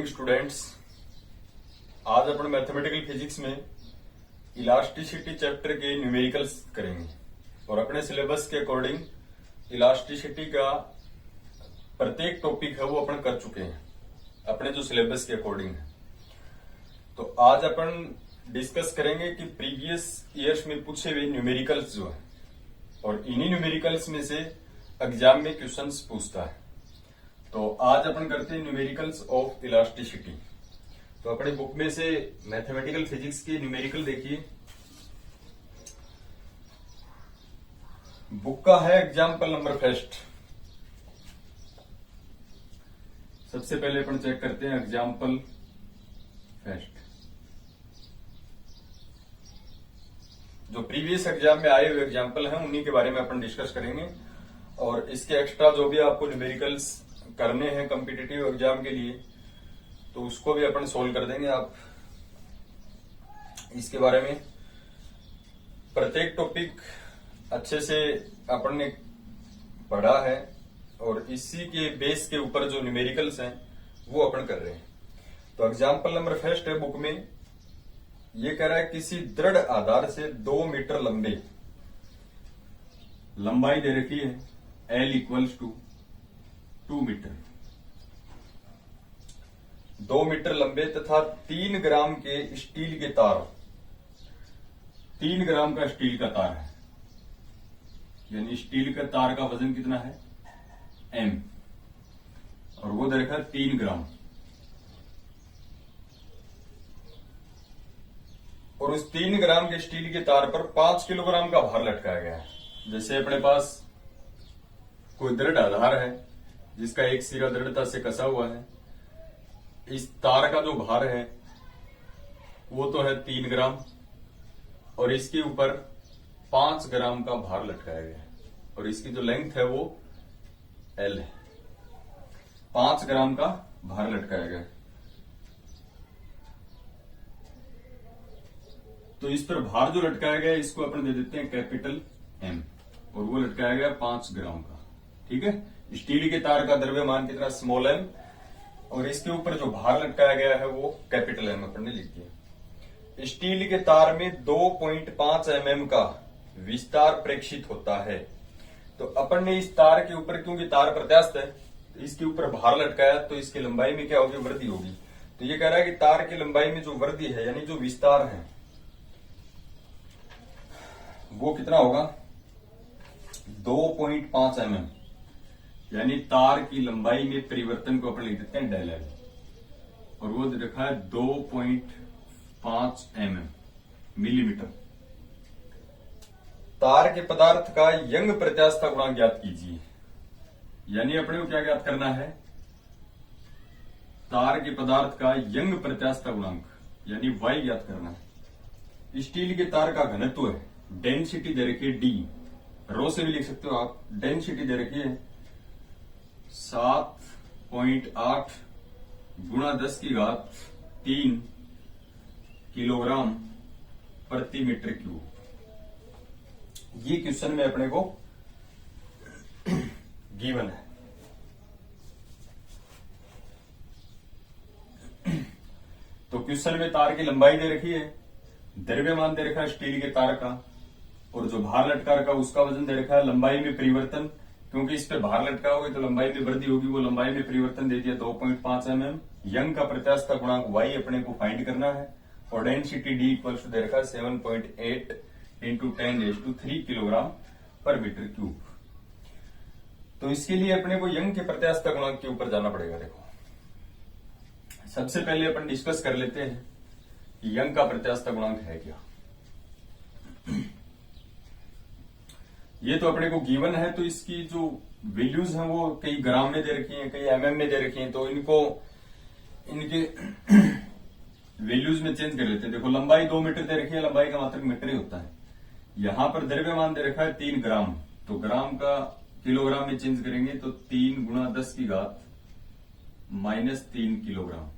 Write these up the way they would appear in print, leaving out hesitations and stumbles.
Morning students. आज अपन mathematical physics में elasticity chapter के न्यूमेरिकल्स करेंगे और अपने सिलेबस के अकॉर्डिंग इलास्टिसिटी का प्रत्येक टॉपिक है वो अपन कर चुके हैं अपने जो सिलेबस के अकॉर्डिंग है। तो आज अपन डिस्कस करेंगे कि प्रीवियस ईयर्स में पूछे हुए न्यूमेरिकल्स जो है और इन्हीं न्यूमेरिकल्स में से एग्जाम में क्वेश्चंस पूछता है। तो आज अपन करते हैं न्यूमेरिकल्स ऑफ इलास्टिसिटी। तो अपनी बुक में से मैथमेटिकल फिजिक्स के न्यूमेरिकल देखिए, बुक का है एग्जाम्पल नंबर फर्स्ट। सबसे पहले अपन चेक करते हैं एग्जाम्पल फर्स्ट। जो प्रीवियस एग्जाम में आए हुए एग्जाम्पल हैं उन्हीं के बारे में अपन डिस्कस करेंगे और इसके एक्स्ट्रा जो भी आपको न्यूमेरिकल्स करने हैं कॉम्पिटिटिव एग्जाम के लिए तो उसको भी अपन सोल्व कर देंगे। आप इसके बारे में प्रत्येक टॉपिक अच्छे से अपन ने पढ़ा है और इसी के बेस के ऊपर जो न्यूमेरिकल्स हैं वो अपन कर रहे हैं। तो एग्जाम्पल नंबर फर्स्ट है बुक में, ये कह रहा है किसी दृढ़ आधार से 2 मीटर लंबे लंबाई दे रखी है L equals to 2 metre, 2 metre लंबे तथा 3 ग्राम के स्टील के तार, 3 ग्राम का स्टील का तार है, यानी स्टील का तार का वजन कितना है M और वो दे रखा है 3 ग्राम। और उस 3 ग्राम के स्टील के तार पर 5 किलोग्राम का भार लटकाया गया है। जैसे अपने पास कोई दृढ़ आधार है जिसका एक सिरा दृढ़ता से कसा हुआ है, इस तार का जो भार है वो तो है 3 ग्राम और इसके ऊपर 5 ग्राम का भार लटकाया गया है और इसकी जो लेंथ है वो L है, 5 ग्राम का भार लटकाया गया है। तो इस पर भार जो लटकाया गया है इसको अपन दे देते हैं कैपिटल M और वो लटकाया गया 5 ग्राम का। ठीक है, स्टील के तार का द्रव्यमान कितना स्मॉल m और इसके ऊपर जो भार लटकाया गया है वो कैपिटल M अपन ने लिख दिया। स्टील के तार में 2.5 mm का विस्तार प्रेक्षित होता है। तो अपन ने इस तार के ऊपर, क्योंकि तार प्रत्यास्थ है, इसके ऊपर भार लटकाया तो इसकी लंबाई में क्या होगी, वृद्धि होगी। तो ये कह रहा है कि तार की लंबाई में जो वृद्धि है यानी जो विस्तार है वो कितना होगा 2.5 mm, यानी तार की लंबाई में परिवर्तन को अपन लिख देते हैं डेल L और वो रखा है 2.5 mm मिलीमीटर। तार के पदार्थ का यंग प्रत्यास्थता गुणांक ज्ञात कीजिए, यानी अपने को क्या ज्ञात करना है, तार के पदार्थ का यंग प्रत्यास्थता गुणांक यानी Y ज्ञात करना है। स्टील के तार का घनत्व है, डेंसिटी दे रखी है D, रो से भी लिख सकते हो आप, डेंसिटी दे रखी है 7.8 गुणा 10 की घात 3 किलोग्राम प्रति मीटर क्यूब। ये क्वेश्चन में अपने को गिवन है। तो क्वेश्चन में तार की लंबाई दे रखी है, द्रव्यमान दे रखा है स्टील के तार का और जो भार लटका रखा उसका वजन दे रखा है। लंबाई में परिवर्तन, क्योंकि इस पे भार लटका होगी तो लंबाई में वृद्धि होगी, वो लंबाई में परिवर्तन दे दिया 2.5 mm। यंग का प्रत्यास्थता गुणांक Y अपने को फाइंड करना है और डेंसिटी D इक्वल्स टू दे रखा है 7.8 इंटू 10⁻³ किलोग्राम पर मीटर क्यूब। तो इसके लिए अपने को यंग के प्रत्यास्थता गुणांक के ऊपर जाना पड़ेगा। देखो सबसे पहले अपन डिस्कस कर लेते हैं कि यंग का प्रत्यास्थता गुणांक है क्या। ये तो अपने को गिवन है, तो इसकी जो वैल्यूज हैं वो कई ग्राम में दे रखी हैं, कई mm में दे रखी हैं, तो इनके वैल्यूज में चेंज कर लेते हैं। देखो लंबाई 2 मीटर दे रखी है, लंबाई का मात्रक मीटर ही होता है। यहां पर द्रव्यमान दे रखा है 3 ग्राम, तो ग्राम का किलोग्राम में चेंज करेंगे तो 3 गुणा 10 की घात -3 किलोग्राम।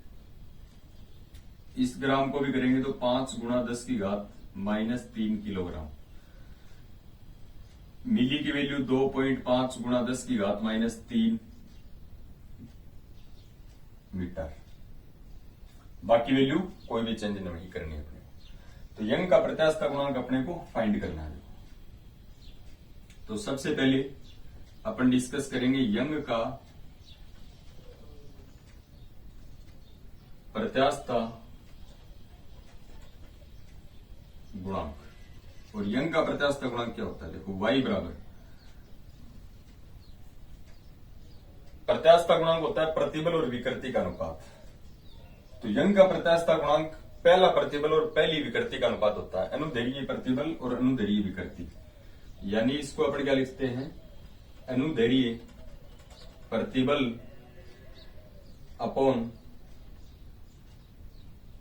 इस ग्राम को भी करेंगे तो 5 गुणा 10 की घात -3 किलोग्राम। मिली की वैल्यू 2.5 गुणा 10 की घात -3 मीटर। बाकी वैल्यू कोई भी चेंज नहीं करनी है अपने को। तो यंग का प्रत्यास्थ गुणांक अपने को फाइंड करना है। तो सबसे पहले अपन डिस्कस करेंगे यंग का प्रत्यास्थ गुणांक। और यंग का प्रत्यास्थ गुणांक क्या होता है? देखो y बराबर प्रत्यास्थ गुणांक होता है प्रतिबल और विकृति का अनुपात। तो यंग का प्रत्यास्थ गुणांक पहला प्रतिबल और पहली विकृति का अनुपात होता है, अनुदैर्घ्य प्रतिबल और अनुदैर्घ्य विकृति। यानी इसको अपन क्या लिखते हैं? अनुदैर्घ्य प्रतिबल अपॉन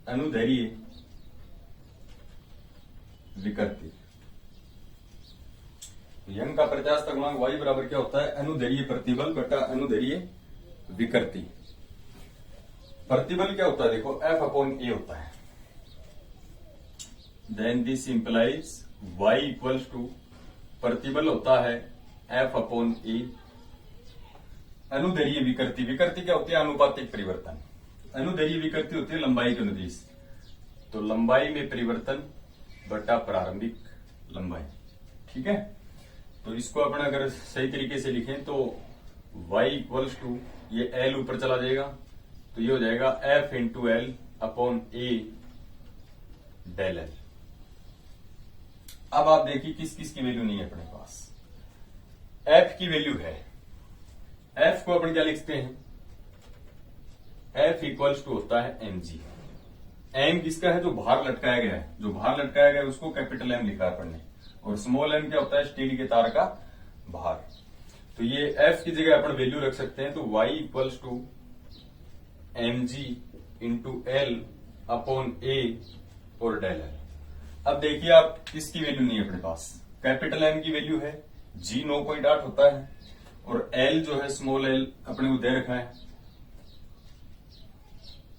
अनुदैर्घ्य विकृति। यंग का प्रत्यास्थ गुणांक y बराबर क्या होता है? अनुदैर्घ्य प्रतिबल बटा अनुदैर्घ्य विकृति। प्रतिबल क्या होता है? देखो F अपॉन A होता है। Then this implies y equals to प्रतिबल होता है F अपॉन A। अनुदैर्घ्य विकृति, विकृति क्या होती है? अनुपातिक परिवर्तन। अनुदैर्घ्य विकृति होती है लंबाई के अनुदिश। तो लंबाई में परिवर्तन बटा प्रारंभिक लंबाई। ठीक है, तो इसको अपन अगर सही तरीके से लिखें तो y इक्वल्स टू ये L ऊपर चला जाएगा तो ये हो जाएगा F into L upon A del L। अब आप देखिए किस किस की वैल्यू नहीं है अपने पास। F की वैल्यू है, F को अपन क्या लिखते हैं? F इक्वल्स टू होता है mg। m किसका है? जो भार लटकाया गया है, जो भार लटकाया गया है उसको कैपिटल M लिखा है अपन ने। और स्मॉल m क्या होता है? स्टील के तार का भार। तो ये F की जगह अपन वैल्यू रख सकते हैं। तो y equals to mg into L upon A और डेल L। अब देखिए आप किसकी वैल्यू नहीं है अपने पास? कैपिटल M की वैल्यू है, g 9.8 होता है और L जो है स्मॉल l अपने को दे रखा है।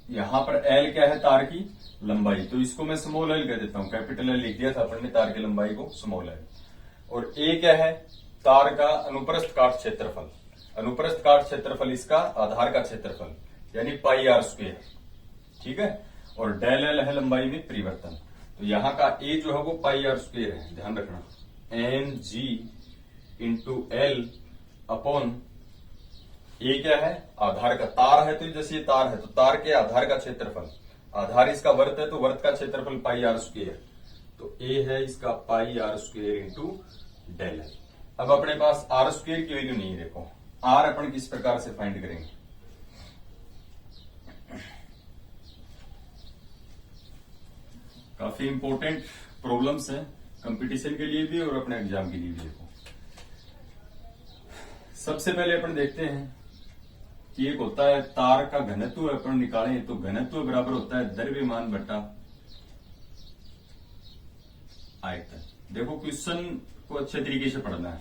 यहां पर L क्या है? तार की लंबाई। तो इसको मैं स्मॉल l कह देता हूं, कैपिटल L लिख दिया था अपन ने तार की लंबाई को स्मॉल l। और A क्या है? तार का अनुप्रस्थ काट क्षेत्रफल। अनुप्रस्थ काट क्षेत्रफल इसका आधार का क्षेत्रफल यानी पाई आर स्क्वायर। ठीक है, और डेल L है लंबाई में परिवर्तन। तो यहां का A जो है वो पाई आर स्क्वायर है, ध्यान रखना। M G into L upon A क्या है? आधार का। तार है तो जैसे ये तार है तो तार के आधार का क्षेत्रफल, आधार इसका वर्त है तो वर्त का क्षेत्रफल पाई आर स्क्वायर। तो A है इसका pi are square into del L। अब अपने पास आर स्क्वायर की वैल्यू नहीं है। देखो आर अपन किस प्रकार से फाइंड करेंगे? काफी इंपॉर्टेंट प्रॉब्लम्स हैं कंपटीशन के लिए भी और अपने एग्जाम के लिए भी। देखो सबसे पहले अपन देखते हैं कि एक होता है तार का घनत्व। अपन निकालें तो घनत्व बराबर होता है द्रव्यमान बटा आयतन। देखो क्वेश्चन को अच्छे तरीके से पढ़ना है।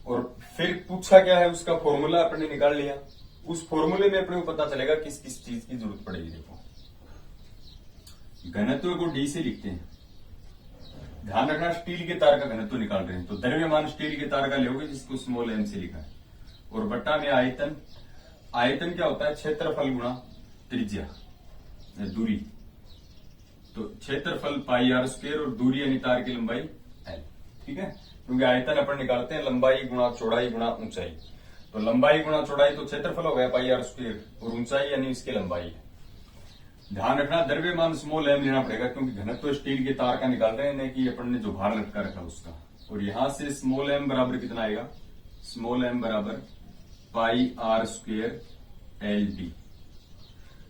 और फिर पूछा क्या है उसका फॉर्मूला अपन ने निकाल लिया। उस फॉर्मूले में अपने को पता चलेगा किस किस चीज की जरूरत पड़ेगी। देखो घनत्व को डी से लिखते हैं। ध्यान रखना स्टील के तार का घनत्व निकाल रहे हैं तो द्रव्यमान स्टील के तार का लोगे जिसको स्मॉल m से लिखा है। और बट्टा में आयतन। आयतन क्या होता है? क्षेत्रफल गुणा त्रिज्या दूरी। तो क्षेत्रफल पाई आर स्क्वायर और दूरी यानी तार की लंबाई l। ठीक है, क्योंकि आयतन अपन निकालते हैं लंबाई गुणा चौड़ाई गुणा ऊंचाई। तो लंबाई गुणा चौड़ाई तो क्षेत्रफल हो गया पाई आर स्क्वायर और ऊंचाई यानी इसकी लंबाई है। ध्यान रखना द्रव्यमान स्मॉल m लेना पड़ेगा क्योंकि घनत्व स्टील के तार का निकाल रहे हैं कि अपन ने जो भार लटका रखा उसका। और यहां से स्मॉल m बराबर कितना आएगा? स्मॉल m बराबर पाई आर स्क्वायर एल डी।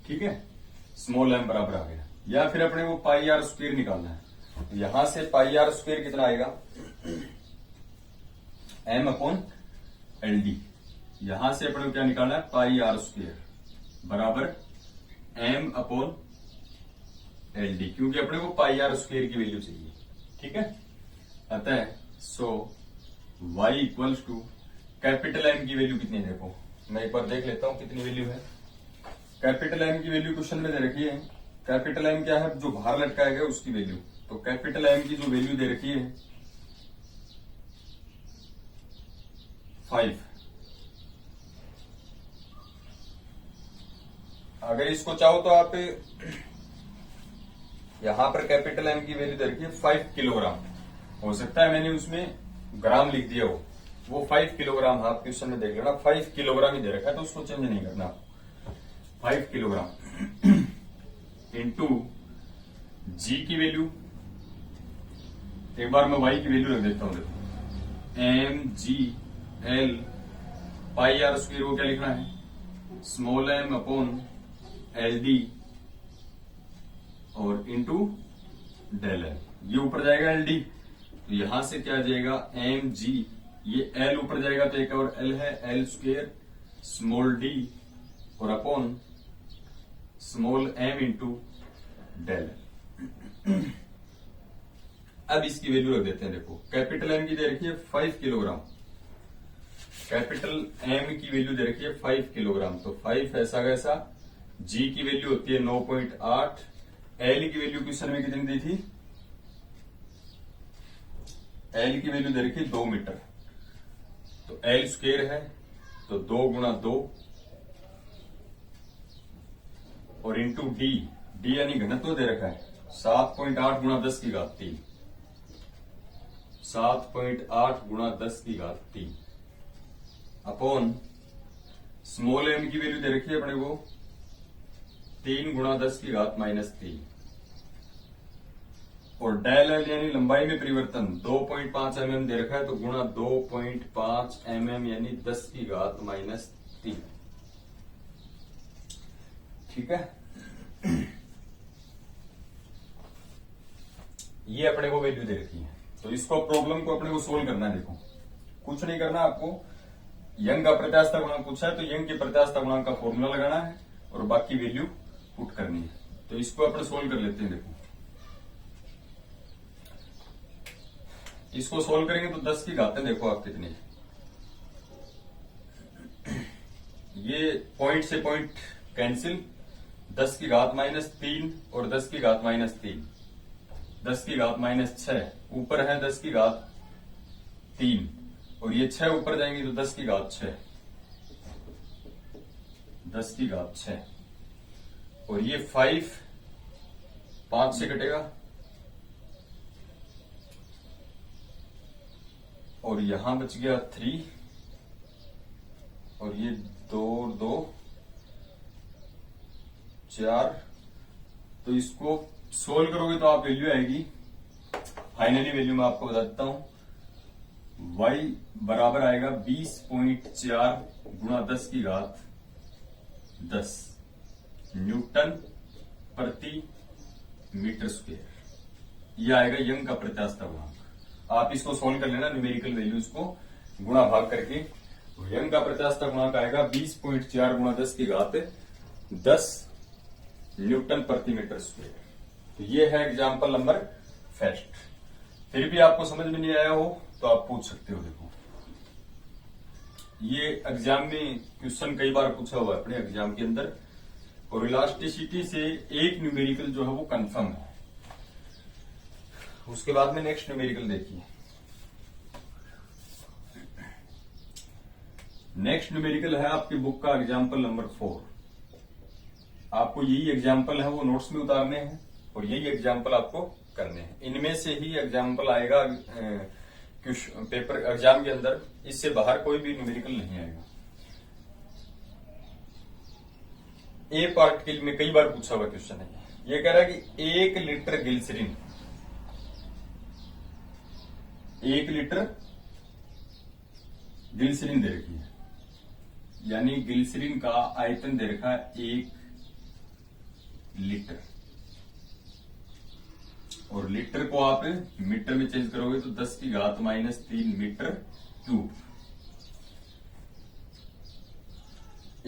ठीक है, स्मॉल m बराबर आ गया। या फिर अपने को पाई आर स्क्वायर निकालना है। तो यहां से पाई आर स्क्वायर कितना आएगा? m upon L D. यहां से अपने को क्या निकालना है? पाई आर स्क्वायर बराबर m अपॉन एल डी, क्योंकि अपने को पाई आर स्क्वायर की वैल्यू चाहिए। ठीक है, अतः y equals to capital M की वैल्यू कितनी है? देखो मैं एक बार देख लेता हूं कितनी वैल्यू है। कैपिटल M की वैल्यू क्वेश्चन में दे रखी है। कैपिटल M क्या है? जो भार लटकाया गया उसकी वैल्यू। तो कैपिटल M की जो वैल्यू दे रखी है 5। अगर इसको चाहो तो आप यहां पर कैपिटल एम की वैल्यू दे रखी है 5 किलोग्राम। हो सकता है मैंने उसमें ग्राम लिख दिया हो, वो 5 किलोग्राम आप क्वेश्चन में देख लेना 5 किलोग्राम ही दे रखा है, तो उसको चेंज नहीं करना। 5 किलोग्राम इंटू जी की वैल्यू, एक बार मैं वाई की वैल्यू रख देता हूं। देखो M G L pi are square, वो क्या लिखना है, small M upon L D और इंटू डेल एल। ये ऊपर जाएगा एल डी, तो यहां से क्या आ जाएगा एम जी, ये एल ऊपर जाएगा तो एक और एल है, एल स्क्वायर स्मॉल डी और upon small M into del L. अब इसकी वैल्यू रख देते हैं। देखो कैपिटल एम की दे रखी है 5 किलोग्राम, कैपिटल एम की वैल्यू दे रखी है 5 किलोग्राम, तो 5 ऐसा कैसा, जी की वैल्यू होती है 9.8, एल की वैल्यू क्वेश्चन में कितनी दी थी, एल की वैल्यू दे रखी है 2 मीटर, तो एल स्क्वायर है तो 2 गुणा 2 और इंटू डी, डी यानी घनत्व दे रखा है 7.8 गुणा 10 की घात 3, 7.8 गुणा 10 की घात 3 अपॉन स्मॉल एम की वैल्यू दे रखी है अपने को 3 गुणा 10 की घात -3 और डेल एल यानी लंबाई में परिवर्तन 2.5 mm दे रखा है, तो गुणा 2.5 mm यानी 10 की घात -3। ठीक है, ये अपने को वैल्यू दे रखी है, तो इसको प्रॉब्लम को अपने को सोल्व करना है। देखो कुछ नहीं करना आपको, यंग का प्रत्यास्थ गुणांक पूछा है तो यंग के प्रत्यास्थ गुणांक का फॉर्मूला लगाना है और बाकी वैल्यू पुट करनी है। तो इसको अपने सोल्व कर लेते हैं। देखो इसको सोल्व करेंगे तो 10 की घातें देखो आप कितनी, ये पॉइंट से पॉइंट कैंसिल, 10 की घात -3 और 10 की घात -3, 10 की घात -6 ऊपर है 10 की घात 3 और ये 6 ऊपर जाएंगे तो 10 की घात 6, 10 की घात 6 और ये 5 से कटेगा और यहां बच गया 3 और ये 2 2 4। तो इसको सोल्व करोगे तो आप वैल्यू आएगी, फाइनली वैल्यू मैं आपको बता देता हूं, y बराबर आएगा 20.4 गुणा 10 की घात 10 न्यूटन प्रति मीटर स्क्वायर। ये आएगा यंग का प्रत्यास्थ गुणांक। आप इसको सोल्व कर लेना, न्यूमेरिकल वैल्यूज को गुणा भाग करके, तो यंग का प्रत्यास्थ गुणांक आएगा 20.4 गुणा 10 की घात 10 न्यूटन प्रति मीटर स्क्वायर। तो ये है एग्जाम्पल नंबर फर्स्ट। फिर भी आपको समझ में नहीं आया हो तो आप पूछ सकते हो। देखो ये एग्जाम में क्वेश्चन कई बार पूछा हुआ है अपने एग्जाम के अंदर, और इलास्टिसिटी से एक न्यूमेरिकल जो है वो कंफर्म है। उसके बाद में नेक्स्ट न्यूमेरिकल देखिए। नेक्स्ट न्यूमेरिकल है आपकी बुक का एग्जाम्पल नंबर 4। आपको यही एग्जाम्पल है वो नोट्स में उतारने हैं और यही एग्जाम्पल आपको करने हैं। इनमें से ही एग्जाम्पल आएगा पेपर एग्जाम के अंदर, इससे बाहर कोई भी न्यूमेरिकल नहीं आएगा। ए पार्ट के में कई बार पूछा हुआ क्वेश्चन है। ये कह रहा है कि 1 लीटर ग्लिसरीन, 1 लीटर ग्लिसरीन दे रखी है, यानी ग्लिसरीन का आयतन दे रखा है 1 लीटर, और लीटर को आप मीटर में चेंज करोगे तो 10 की घात -3 मीटर क्यूब।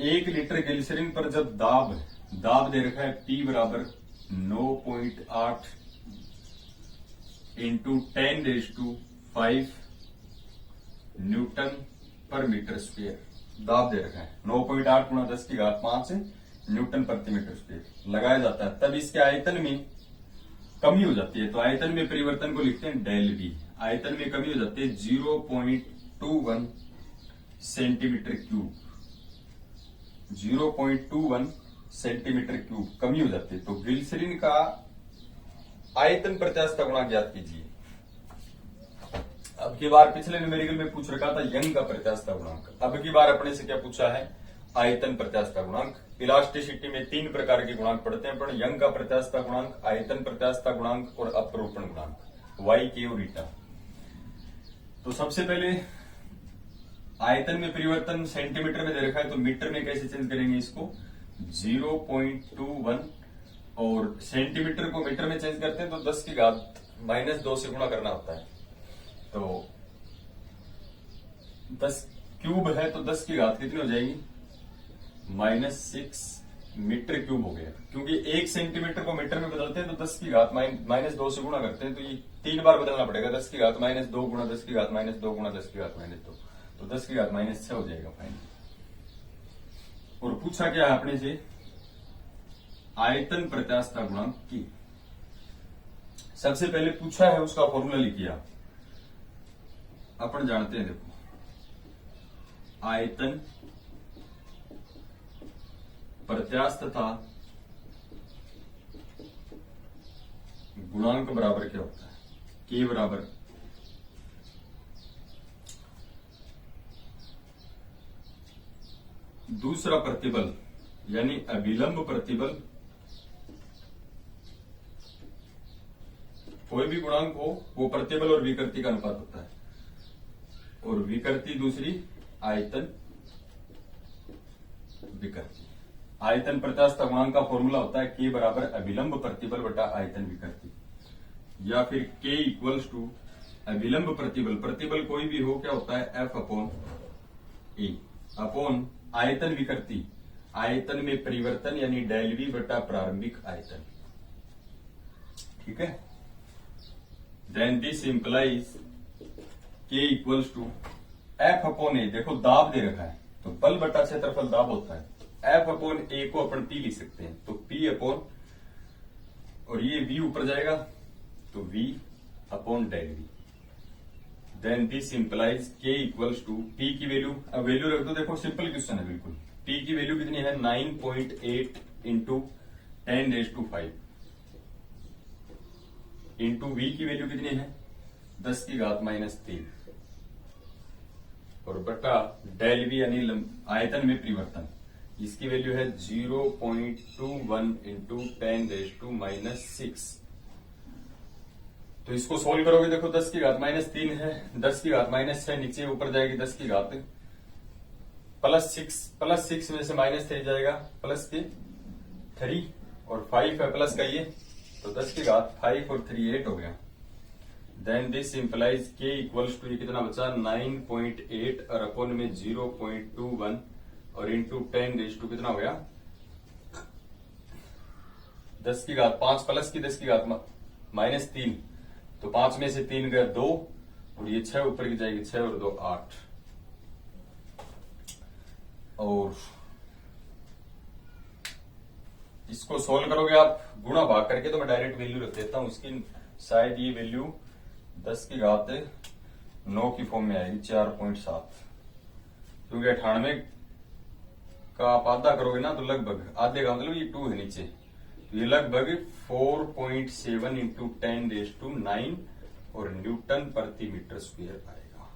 1 लीटर ग्लिसरीन पर जब दाब दे रखा है P बराबर 9.8 इंटू 10⁵ न्यूटन पर मीटर स्क्वायर, दाब दे रखा है 9.8 गुणा 10 की घात 5 न्यूटन प्रति मीटर स्क्वायर लगाया जाता है, तब इसके आयतन में कमी हो जाती है। तो आयतन में परिवर्तन को लिखते हैं डेल V। आयतन में कमी हो जाती है 0.21 सेंटीमीटर क्यूब, 0.21 सेंटीमीटर क्यूब कमी हो जाती है। तो ग्लिसरीन का आयतन प्रत्यास्थता गुणांक ज्ञात कीजिए। अब की बार पिछले न्यूमेरिकल में पूछ रखा था यंग का प्रत्यास्थता गुणांक, अब की बार अपने से क्या पूछा है, आयतन प्रत्यास्थता गुणांक। इलास्टिसिटी में 3 प्रकार के गुणांक पढ़ते हैं, पर यंग का प्रत्यास्थता गुणांक, आयतन प्रत्यास्थता गुणांक और अपरूपण गुणांक, वाई के और ईटा। तो सबसे पहले आयतन में परिवर्तन सेंटीमीटर में दे रखा है, तो मीटर में कैसे चेंज करेंगे इसको, 0.21, और सेंटीमीटर को मीटर में चेंज करते हैं तो 10 की घात -2 से गुणा करना होता है। तो 10 क्यूब है तो 10 की घात कितनी हो जाएगी, -6 मीटर क्यूब हो गया। क्योंकि 1 सेंटीमीटर को मीटर में बदलते हैं तो 10 की घात -2 से गुणा करते हैं, तो ये 3 बार बदलना पड़ेगा। 10 की घात -2 गुणा 10 की घात -2 गुणा 10 की घात -2, तो 10 की घात -6 हो जाएगा फाइनल। और पूछा क्या है अपने से, आयतन प्रत्यास्थता गुणांक की। सबसे पहले पूछा है उसका फॉर्मूला लिखिए आप, अपन जानते हैं, देखो आयतन प्रत्यास्थता गुणांक बराबर क्या होता है, के बराबर दूसरा प्रतिबल यानी अभिलंब प्रतिबल, कोई भी गुणांक हो वो प्रतिबल और विकृति का अनुपात होता है, और विकृति दूसरी आयतन विकृति। आयतन प्रत्यास्थता गुणांक का फॉर्मूला होता है के बराबर अभिलंब प्रतिबल बटा आयतन विकृति, या फिर के इक्वल्स टू अभिलंब प्रतिबल, प्रतिबल कोई भी हो क्या होता है एफ अपॉन ए अपॉन आयतन विकृति, आयतन में परिवर्तन यानी डेल वी बटा प्रारंभिक आयतन। ठीक है, then this implies K equals to F upon ए, देखो दाब दे रखा है तो बल बटा क्षेत्रफल दाब होता है, एफ अपॉन ए को अपन पी लिख सकते हैं, तो पी अपॉन, और ये वी ऊपर जाएगा तो V upon del V. Then this implies K equals to P की वैल्यू, अब वैल्यू रख दो, देखो सिंपल क्वेश्चन है बिल्कुल। पी की वैल्यू कितनी है 9.8 इंटू 10⁵ इंटू वी की वैल्यू कितनी है 10 की घात -3, और बटा डेल वी यानी आयतन में परिवर्तन, इसकी वैल्यू है 0.21 इंटू 10⁻⁻6। तो इसको सोल्व करोगे, देखो 10 की घात -3 है, 10 की घात -6 नीचे ऊपर जाएगी 10 की घात +6 में से -3 जाएगा +3, और 5 है प्लस का ये, तो 10 की घात 5 और 3 8 हो गया। Then this implies K equals to, ये कितना बचा 9.8 और अपॉन में 0.21 और इंटू 10⁻, कितना हो गया 10 की घात 5 प्लस की 10 की घात -3, तो 5 में से 3 गया 2, और ये 6 ऊपर की जाएगी 6 और 2 8, और इसको सोल्व करोगे आप गुणा भाग करके, तो मैं डायरेक्ट वैल्यू रख देता हूं इसकी, शायद ये वैल्यू 10 की घात 9 की फॉर्म में आएगी 4.7, क्योंकि 98 का आप आधा करोगे ना तो लगभग आधे का मतलब ये 2 है नीचे, तो ये लगभग 4.7 इंटू 10⁹ और न्यूटन प्रति मीटर स्क्वायर आएगा।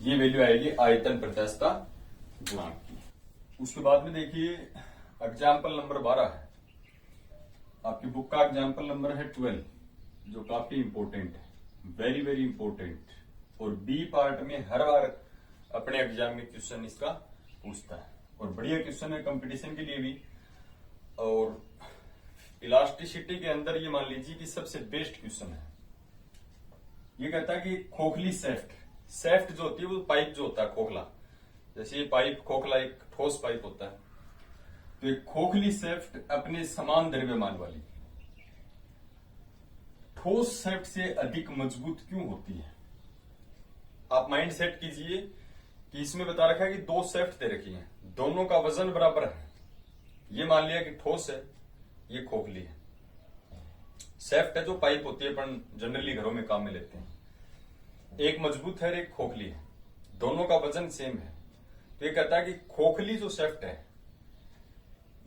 ये वैल्यू आएगी आयतन प्रत्यास्थता गुणांक की। उसके बाद में देखिए एग्जाम्पल नंबर 12 है, आपकी बुक का एग्जाम्पल नंबर है 12, जो काफी इंपोर्टेंट है, वेरी वेरी इंपोर्टेंट, और बी पार्ट में हर बार अपने एग्जाम में क्वेश्चन इसका पूछता है, और बढ़िया क्वेश्चन है कंपटीशन के लिए भी। और इलास्टिसिटी के अंदर ये मान लीजिए कि सबसे बेस्ट क्वेश्चन है। ये कहता है कि खोखली सेफ्ट जो होती है वो पाइप जो होता है खोखला, जैसे ये पाइप खोखला एक ठोस पाइप होता है, तो एक खोखली सेफ्ट अपने समान द्रव्यमान वाली ठोस सेफ्ट से अधिक मजबूत क्यों होती है। आप माइंड सेट कीजिए कि इसमें बता रखा है कि 2 सेफ्ट दे रखी है, दोनों का वजन बराबर है। ये मान लिया कि ठोस है, ये खोखली है। सेफ्ट है जो पाइप होती है, अपन जनरली घरों में काम में लेते हैं। एक मजबूत है, एक खोखली है, दोनों का वजन सेम है, तो ये कहता है कि खोखली जो शेफ्ट है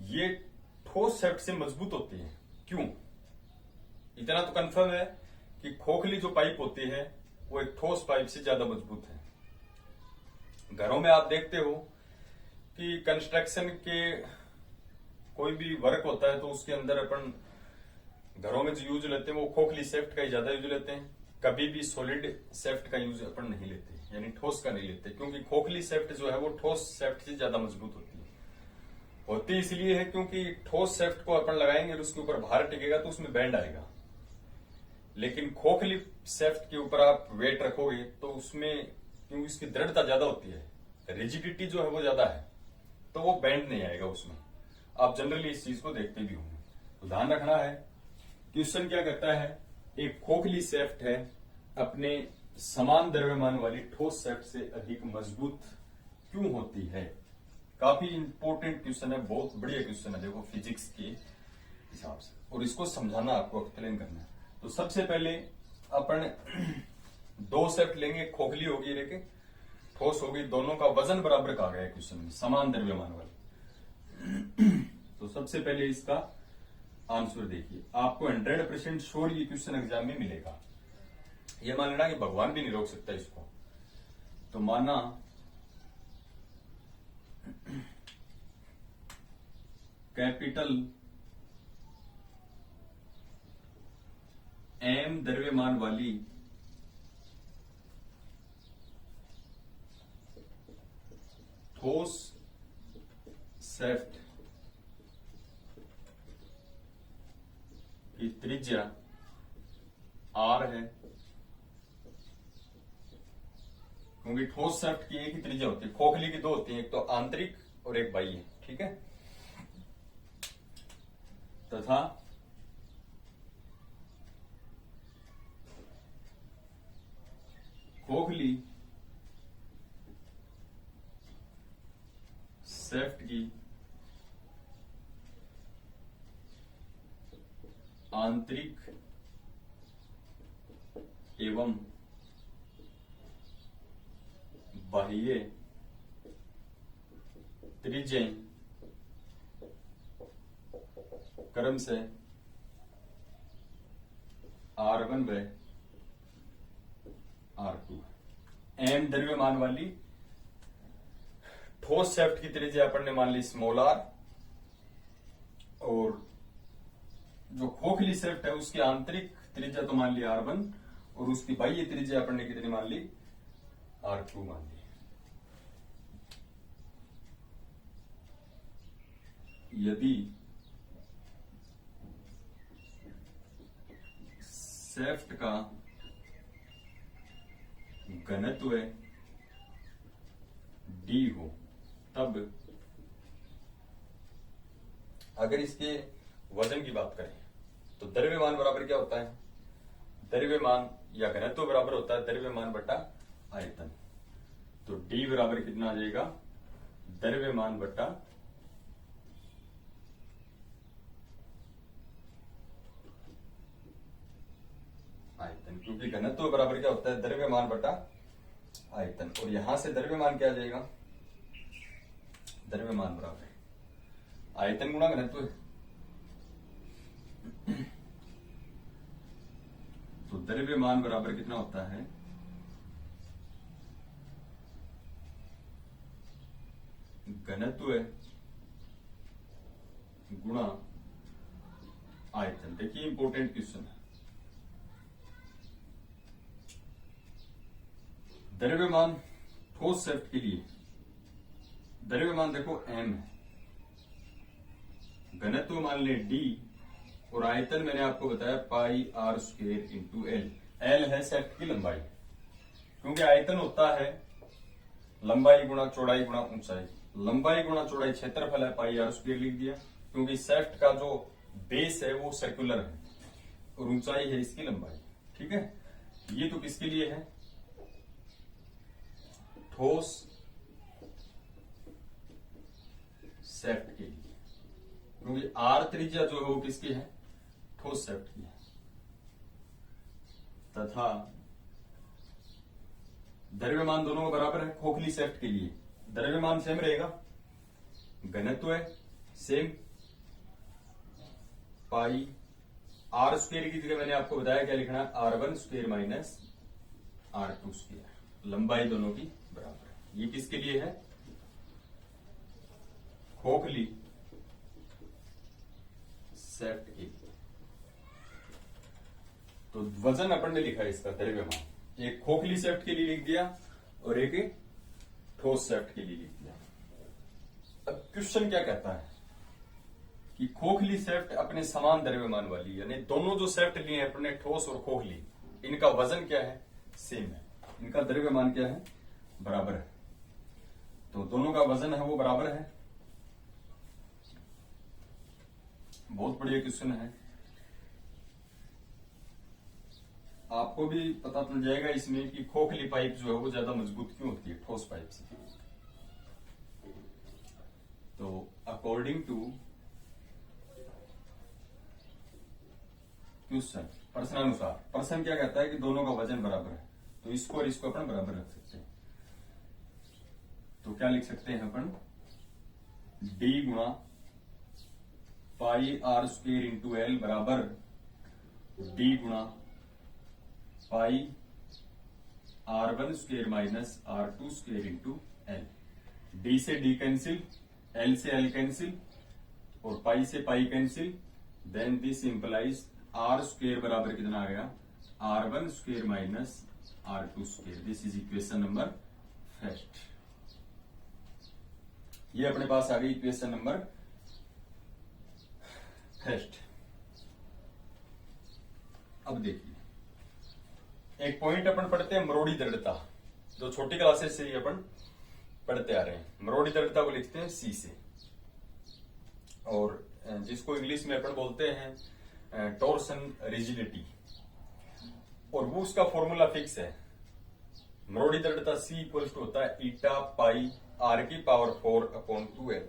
ये ठोस शेफ्ट से मजबूत होती है। क्यों? इतना तो कंफर्म है कि खोखली जो पाइप होती है वो एक ठोस पाइप से ज्यादा मजबूत है। घरों में आप देखते हो कि कंस्ट्रक्शन के कोई भी वर्क होता है तो उसके अंदर अपन घरों में जो यूज लेते हैं वो खोखली शेफ्ट का ही ज्यादा यूज लेते हैं। कभी भी सॉलिड शेफ्ट का यूज अपन नहीं लेते, यानी ठोस का नहीं लेते, क्योंकि खोखली शेफ्ट जो है वो ठोस शेफ्ट से ज्यादा मजबूत होती इसलिए है क्योंकि ठोस शेफ्ट को अपन लगाएंगे और उसके ऊपर भार टिकेगा तो उसमें बैंड आएगा। लेकिन खोखली शेफ्ट के ऊपर आप वेट रखोगे तो उसमें, क्योंकि उसकी दृढ़ता ज्यादा होती है, रिजिडिटी जो है वो ज्यादा है, तो वो बैंड नहीं आएगा उसमें। आप जनरली इस चीज को देखते भी होंगे। तो ध्यान रखना है, क्वेश्चन क्या कहता है, एक खोखली शेफ्ट है अपने समान द्रव्यमान वाली ठोस शेफ्ट से अधिक मजबूत क्यों होती है। काफी इंपॉर्टेंट क्वेश्चन है, बहुत बढ़िया क्वेश्चन है, देखो फिजिक्स के हिसाब से, और इसको समझाना आपको, एक्सप्लेन करना है। तो सबसे पहले अपन दो शेफ्ट लेंगे, खोखली होगी लेके ठोस होगी, दोनों का वजन बराबर कहा गया है क्वेश्चन में, समान द्रव्यमान वाली। तो सबसे पहले इसका आंसर देखिए, आपको 100% श्योर ये क्वेश्चन एग्जाम में मिलेगा। ये मान लेना कि भगवान भी नहीं रोक सकता इसको। तो माना कैपिटल M द्रव्यमान वाली ठोस शेफ्ट की त्रिज्या R है, क्योंकि ठोस शेफ्ट की एक ही त्रिज्या होती है, खोखली की दो होती है, एक तो आंतरिक और एक बाह्य, ठीक है। तथा खोखली शेफ्ट की आंतरिक एवं बाह्य त्रिज्याएं क्रम से R1 व R2। M द्रव्यमान वाली ठोस शेफ्ट की त्रिज्या अपन ने मान ली स्मॉल r, और जो खोखली शेफ्ट है उसकी आंतरिक त्रिज्या तो मान ली R1 और उसकी बाह्य त्रिज्या अपन ने कितनी मान ली, R2 मान ली। यदि शेफ्ट का घनत्व D हो, तब अगर इसके वजन की बात करें तो द्रव्यमान बराबर क्या होता है, द्रव्यमान या घनत्व बराबर होता है द्रव्यमान बटा आयतन। तो D बराबर कितना आ जाएगा, द्रव्यमान बटा आयतन, क्योंकि घनत्व बराबर क्या होता है, द्रव्यमान बटा आयतन। और यहां से द्रव्यमान क्या आ जाएगा, द्रव्यमान बराबर आयतन गुणा घनत्व। तो द्रव्यमान बराबर कितना होता है, घनत्व गुणा आयतन। देखिए इंपॉर्टेंट क्वेश्चन है। द्रव्यमान ठोस शेफ्ट के लिए द्रव्यमान देखो M है, घनत्व मान ले D, और आयतन मैंने आपको बताया पाई R² इंटू L। L है शेफ्ट की लंबाई, क्योंकि आयतन होता है लंबाई गुणा चौड़ाई गुणा ऊंचाई। लंबाई गुणा चौड़ाई क्षेत्रफल है, पाई R² लिख दिया, क्योंकि शेफ्ट का जो बेस है वो सर्कुलर है और ऊंचाई है इसकी लंबाई, ठीक है। ये तो किसके लिए है, ठोस शेफ्ट के लिए, क्योंकि R त्रिज्या जो है वो किसकी है, ठोस शेफ्ट की है। तथा द्रव्यमान दोनों का बराबर है खोखली शेफ्ट के लिए, द्रव्यमान सेम रहेगा, घनत्व है सेम, पाई आर स्क्वायर की जगह मैंने आपको बताया क्या लिखना है, R1 square minus R2 square, लंबाई दोनों की बराबर है। ये किसके लिए है, खोखली सेट के लिए। तो वजन अपन ने लिखा है इसका द्रव्यमान, एक खोखली सेफ्ट के लिए लिख दिया और एक ठोस सेफ्ट के लिए लिख दिया। अब क्वेश्चन क्या कहता है कि खोखली सेफ्ट अपने समान द्रव्यमान वाली, यानी दोनों जो सेफ्ट लिए हैं अपने ठोस और खोखली, इनका वजन क्या है, सेम है, इनका द्रव्यमान क्या है, बराबर है। तो दोनों का वजन है वो बराबर है। बहुत बढ़िया क्वेश्चन है, आपको भी पता चल जाएगा इसमें कि खोखली पाइप जो है वो ज्यादा मजबूत क्यों होती है ठोस पाइप से। तो अकॉर्डिंग टू क्वेश्चन, प्रश्नानुसार, प्रश्न क्या कहता है कि दोनों का वजन बराबर है, तो इसको और इसको अपन बराबर रख सकते हैं। तो क्या लिख सकते हैं अपन, D गुणा pi R square into L बराबर D गुणा pi R1 square minus R2 square into L. D से डी कैंसिल, एल से एल कैंसिल और पाई से pi cancel, then this implies R square बराबर कितना आ गया, R1 square minus R2 square. This is equation number first. ये अपने पास आ गई इक्वेशन नंबर फर्स्ट। अब देखिए एक पॉइंट अपन पढ़ते हैं, मरोड़ी दृढ़ता, जो छोटी क्लासेस से ही अपन पढ़ते आ रहे हैं। मरोड़ी दृढ़ता को लिखते हैं C से, और जिसको इंग्लिश में अपन बोलते हैं टॉर्सन रिजिडिटी, और वो उसका फॉर्मूला फिक्स है। मरोड़ी दृढ़ता C इक्वल्स टू होता है ईटा पाई R की पावर 4 अपॉन 2L।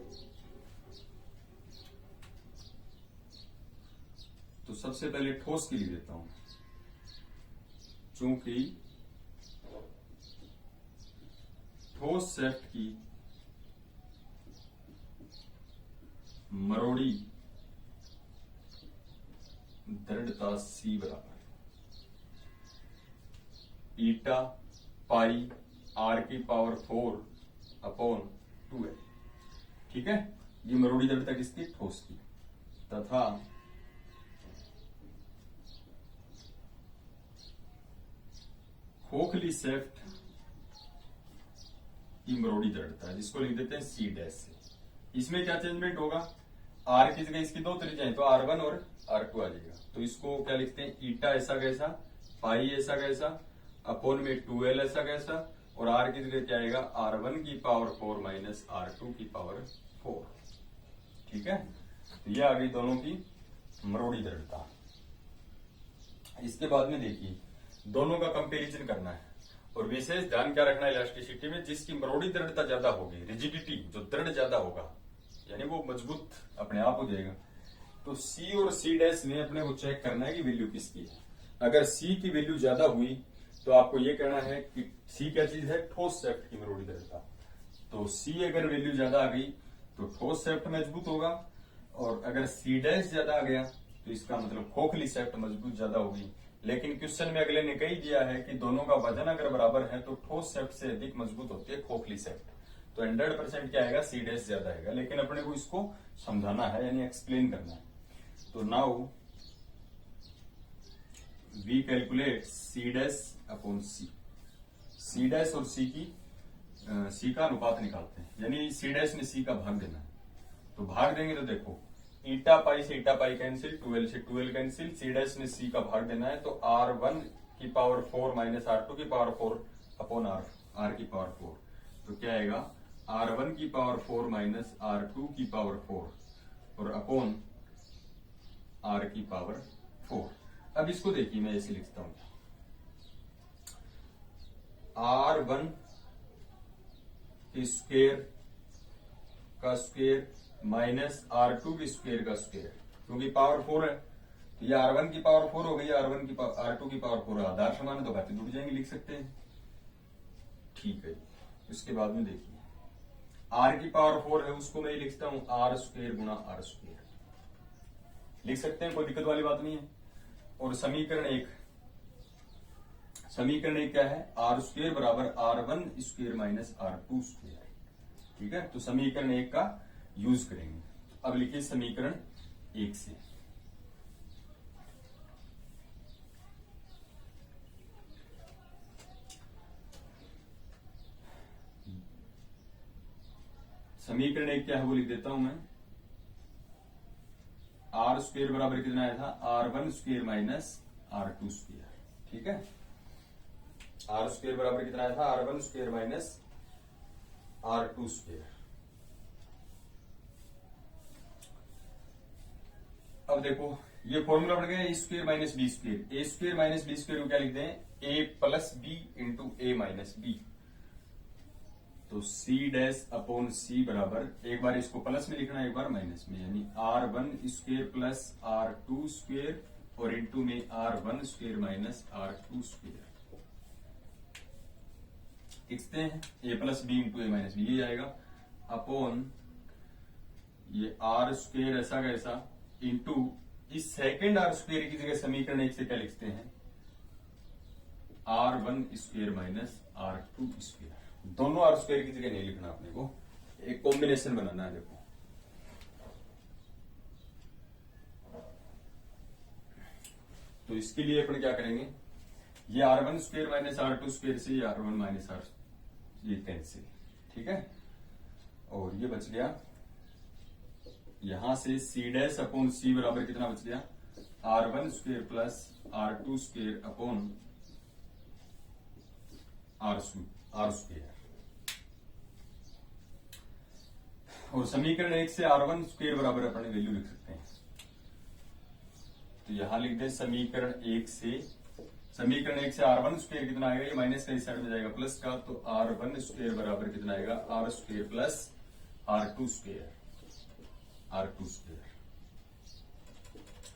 तो सबसे पहले ठोस के लिए देता हूं, चूंकि ठोस सेफ्ट की मरोड़ी दृढ़ता C बराबर ईटा पाई R की पावर 4 अपॉन 2L। ठीक है, ये मरोड़ी दृढ़ता किसकी, ठोस की, तथा खोखली सेफ्ट की मरोड़ी दृढ़ता है, जिसको लिख देते हैं C डैश से। इसमें क्या चेंजमेंट होगा, R की जगह इसकी दो त्रिज्याएं, तो R1 और R2 आ जाएगा। तो इसको क्या लिखते हैं, ईटा ऐसा कैसा, पाई ऐसा कैसा, अपॉन में 2L ऐसा कैसा, और R की जगह क्या आएगा, R1 की पावर 4 माइनस R2 की पावर 4। ठीक है, तो ये आ गई दोनों की मरोड़ी दृढ़ता। इसके बाद में देखिए दोनों का कंपैरिजन करना है, और विशेष ध्यान क्या रखना है इलास्टिसिटी में, जिसकी मरोड़ी दृढ़ता ज्यादा होगी, रिजिडिटी जो दृढ़ ज्यादा होगा, यानी वो मजबूत अपने आप हो जाएगा। तो C और C डैश में अपने को चेक करना है कि वैल्यू किसकी है। अगर C की वैल्यू ज्यादा हुई तो आपको ये कहना है कि C क्या चीज है, ठोस सेफ्ट की मरोड़ी दृढ़ता। तो C अगर वैल्यू ज्यादा आ गई तो ठोस सेफ्ट मजबूत होगा, और अगर C डैश ज्यादा आ गया तो इसका मतलब खोखली सेफ्ट मजबूत ज्यादा होगी। लेकिन क्वेश्चन में अगले ने कही दिया है कि दोनों का वजन अगर बराबर है तो ठोस सेफ्ट से अधिक मजबूत होती है खोखली सेफ्ट। तो 100% क्या आएगा, C डैश ज्यादा आएगा, लेकिन अपने को इसको समझाना है, यानी एक्सप्लेन करना है। तो now we calculate C dash upon C dash और C का अनुपात निकालते हैं, यानी C डैश में C का भाग देना है। तो भाग देंगे तो देखो ईटा पाई से ईटा पाई कैंसिल, 2L से 2L कैंसिल, C डैश में C का भाग देना है। तो R1 की पावर 4 माइनस R2 की पावर 4 अपॉन R की पावर 4। तो क्या आएगा, R1 की पावर 4 माइनस R2 की पावर 4 और अपॉन R की पावर 4। अब इसको देखिए मैं ऐसे लिखता हूं, R1 स्क्वेयर का स्क्वेयर माइनस R2 की स्क्वेयर का स्क्वेयर, क्योंकि पावर 4 है तो ये R1 की पावर 4 हो गई, R2 की पावर 4 आधार समान है तो घाते जुड़ जाएंगे, लिख सकते हैं। ठीक है, इसके बाद में देखिए आर की पावर 4 है उसको मैं लिखता हूं आर स्क्वेयर गुणा आर स्क्वेयर, लिख सकते हैं, कोई दिक्कत वाली बात नहीं है। और समीकरण एक क्या है, आर स्क्वेयर बराबर R1 square minus R2 square. ठीक है, तो समीकरण एक का यूज करेंगे। अब लिखिए समीकरण एक से, समीकरण एक क्या है वो लिख देता हूं मैं, आर स्क्वेयर बराबर कितना आया था, R1 square minus R2 square. ठीक है, आर स्क्वेयर बराबर कितना आया था, R1 square minus R2 square. अब देखो ये फॉर्मूला बढ़ गया, ए स्क्वेयर माइनस बी स्क्वेयर। ए स्क्वेयर माइनस बी स्क्वेयर को क्या लिखते हैं, ए प्लस बी इंटू ए माइनस बी। तो सी डैश अपॉन सी बराबर, एक बार इसको प्लस में लिखना, एक बार माइनस में, यानी R1 square plus R2 square और इंटू में R1 square minus R2 square. लिखते हैं ए प्लस बी इंटू ए माइनस बी, ये आएगा अपॉन ये आर स्क्वेयर ऐसा का ऐसा इंटू इस सेकेंड आर स्क्वेयर की जगह समीकरण एक से क्या लिखते हैं, R1 square minus R2 square. दोनों आर स्क्वेयर की जगह नहीं लिखना अपने को, एक कॉम्बिनेशन बनाना है। देखो तो इसके लिए अपन क्या करेंगे, ये R1 square minus R2 square से ये R1 माइनस R ये कैंसिल। ठीक है, और ये बच गया यहां से सी डैश अपॉन सी बराबर कितना बच गया, R1 square plus R2 square upon are square. और समीकरण एक से R1 स्क्वेयर बराबर अपन वैल्यू लिख सकते हैं, तो यहां लिख दे समीकरण एक से R1 स्क्वेयर कितना आएगा, ये माइनस का इस साइड में जाएगा प्लस का, तो R1 स्क्वेयर बराबर कितना आएगा, r square plus R2 square.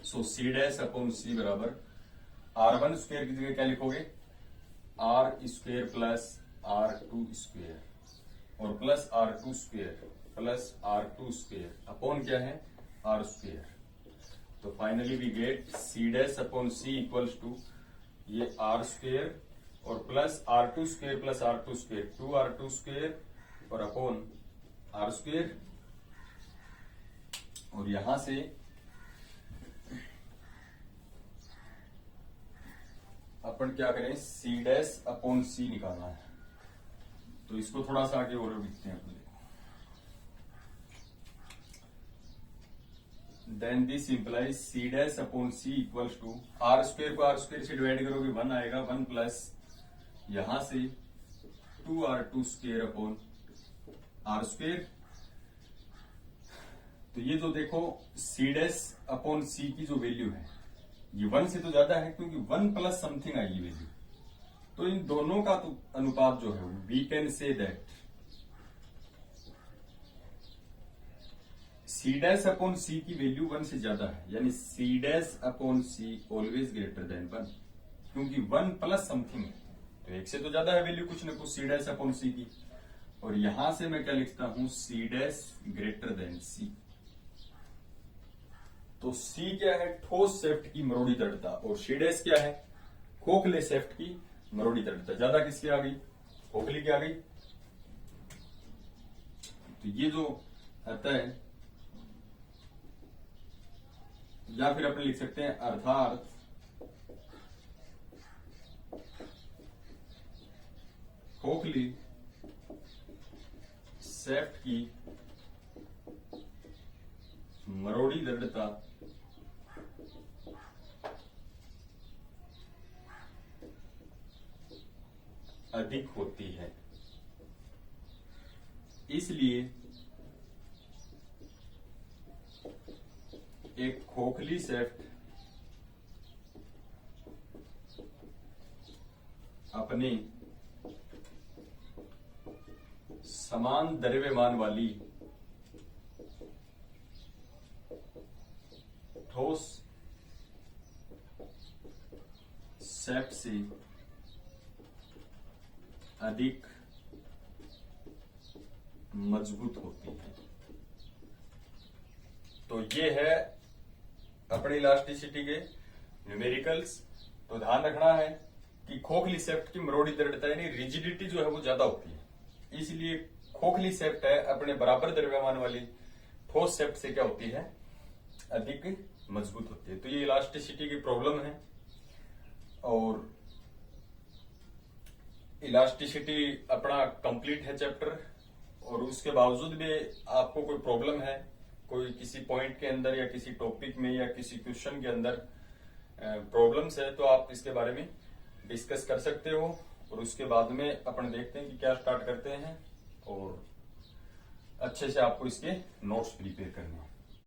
So C dash upon C बराबर R1 स्क्वेयर की जगह क्या लिखोगे, r square plus R2 square और plus R2 square plus R2 square upon क्या है, आर स्क्वेयर। तो finally we get C dash upon C equals to ये आर स्क्वेयर और plus R2 square plus R2 square, 2R2 square और upon are square. और यहां से अपन क्या करें, सी डैश अपॉन सी निकालना है, तो इसको थोड़ा सा आगे और लिखते हैं अपन। Then this implies C dash upon C equals to r square को आर स्क्वेयर से डिवाइड करोगे 1 आएगा, 1 प्लस यहां से 2R2 square upon are square. तो ये जो देखो सी डैश अपॉन सी की जो वैल्यू है ये 1 से तो ज्यादा है, क्योंकि 1 प्लस समथिंग आई वैल्यू, तो इन दोनों का तो अनुपात जो है we can say that C dash upon C की वैल्यू 1 से ज्यादा है, यानी C dash upon C always greater than 1, क्योंकि 1 प्लस समथिंग है, तो 1 से तो ज्यादा है वैल्यू कुछ न कुछ सी डैश अपॉन सी की। और यहां से मैं क्या लिखता हूं, सी डैश ग्रेटर देन सी। तो सी क्या है, ठोस शेफ्ट की मरोड़ी दृढ़ता, और सी डैश क्या है, खोखले शेफ्ट की मरोड़ी दृढ़ता। ज्यादा किसकी आ गई, खोखली की आ गई। तो ये जो आता है, या फिर अपन लिख सकते हैं अर्थात खोखली शेफ्ट की मरोड़ी दृढ़ता अधिक होती है, इसलिए एक खोखली शेफ्ट अपने समान द्रव्यमान वाली ठोस शेफ्ट से अधिक मजबूत होती है। तो ये है अपनी इलास्टिसिटी के न्यूमेरिकल्स। तो ध्यान रखना है कि खोखली सेप्ट की मरोड़ी दृढ़ता यानी रिजिडिटी जो है वो ज्यादा होती है, इसलिए खोखली सेप्ट है अपने बराबर द्रव्यमान वाली ठोस सेप्ट से क्या होती है, अधिक मजबूत होती है। तो ये इलास्टिसिटी की प्रॉब्लम है। और इलास्टिसिटी अपना कंप्लीट है चैप्टर, और उसके बावजूद भी आपको कोई प्रॉब्लम है कोई किसी पॉइंट के अंदर या किसी टॉपिक में या किसी क्वेश्चन के अंदर प्रॉब्लम्स है, तो आप इसके बारे में डिस्कस कर सकते हो। और उसके बाद में अपन देखते हैं कि क्या स्टार्ट करते हैं, और अच्छे से आपको इसके नोट्स प्रिपेयर करने हैं।